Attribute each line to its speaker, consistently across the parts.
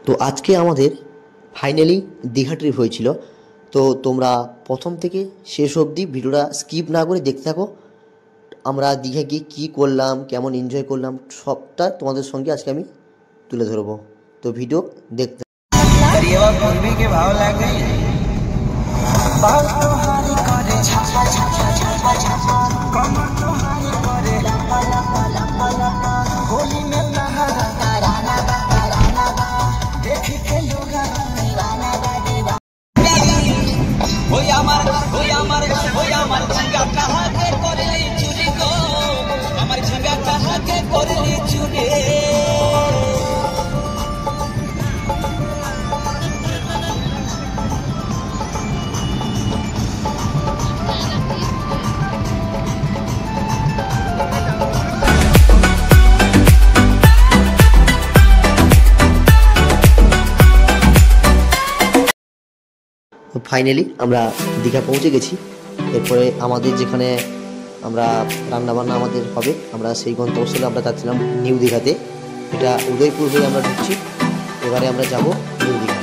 Speaker 1: তো আজকে আমাদের ফাইনালি দীঘা ট্রিপ হয়েছিল। তো তোমরা প্রথম থেকে শেষ অবধি ভিডিওটা স্কিপ না করে দেখতে থাকো। আমরা দীঘা গিয়ে কী করলাম, কেমন এনজয় করলাম, সবটা তোমাদের সঙ্গে আজকে আমি তুলে ধরবো। তো ভিডিও দেখতে ফাইনালি আমরা দীঘা পৌঁছে গেছি। এরপরে আমাদের যেখানে আমরা রান্নাবান্না আমাদের হবে, আমরা সেই গন্তব্যস্থলে আমরা যাচ্ছিলাম নিউ দীঘাতে। এটা উদয়পুর হয়ে আমরা ঢুকছি। এবারে আমরা যাব নিউ দীঘা।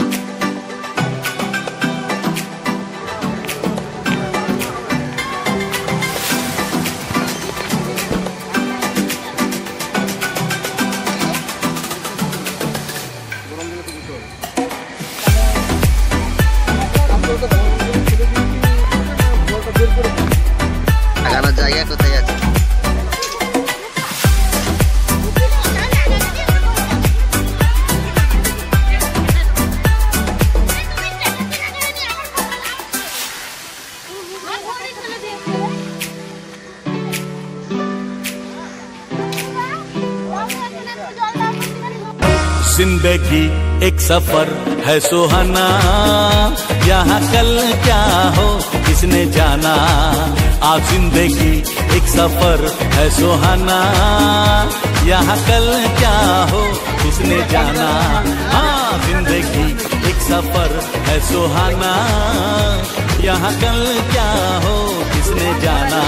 Speaker 1: জায়গা কোথায় আছে?
Speaker 2: जिंदगी एक सफर है सुहाना, यहाँ कल क्या हो किसने जाना। आप जिंदगी एक सफर है सुहाना, यहाँ कल क्या हो किसने जाना। हाँ जिंदगी एक सफर है सुहाना, यहाँ कल क्या हो किसने जाना।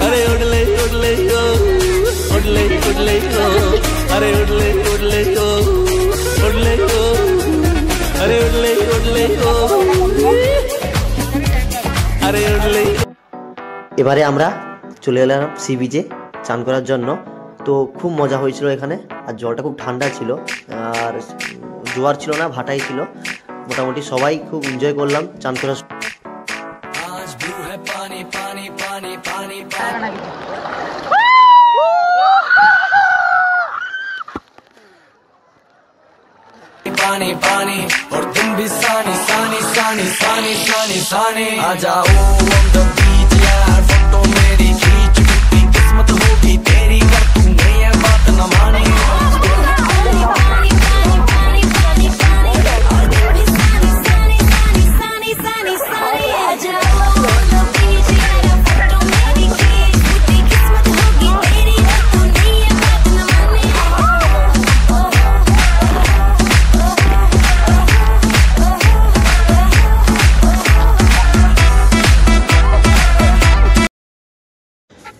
Speaker 2: अरे उड़ले उड़ले ओ, उड़ले उड़ले ओ, अरे उड़ले उड़ले ओ, उड़ले ओ, अरे उड़ले उड़ले ओ, अरे उड़ले।
Speaker 1: এবারে আমরা চলে এলাম সি বিচে চান করার জন্য। তো খুব মজা হয়েছিল এখানে, আর জলটা খুব ঠান্ডা ছিল, আর জোয়ার ছিল না, ভাটাই ছিল। মোটামুটি সবাই খুব এনজয় করলাম চান করার।
Speaker 2: पानी पानी और तुम भी सानी सानी सानी सानी सानी सानी आ जाओ on the beach यार, फोटो मेरी खींच, कितनी किस्मत होगी तेरी कर तूने ये बात न मानी।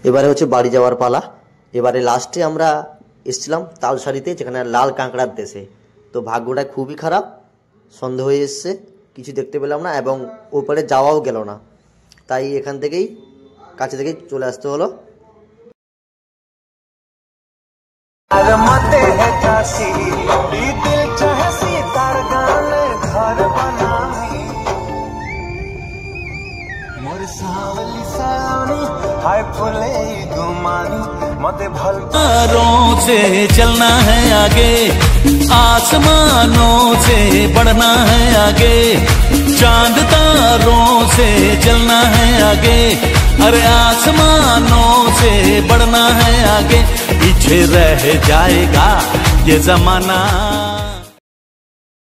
Speaker 1: এবারে হচ্ছে বাড়ি যাওয়ার পালা। এবারে লাস্টে আমরা এসেছিলাম তালসারিতে, যেখানে লাল কাঁকড়ার দেশে। তো ভাগ্যটা খুবই খারাপ, সন্দেহ হয়ে এসছে, কিছু দেখতে পেলাম না এবং ওপারে যাওয়াও গেল না। তাই এখান থেকেই কাছে থেকেই চলে আসতে হলো।
Speaker 2: तारों से चलना है आगे, आसमानों से बढ़ना है आगे, चांद तारों से चलना है आगे, अरे आसमानों से बढ़ना है आगे, पीछे रह जाएगा ये जमाना।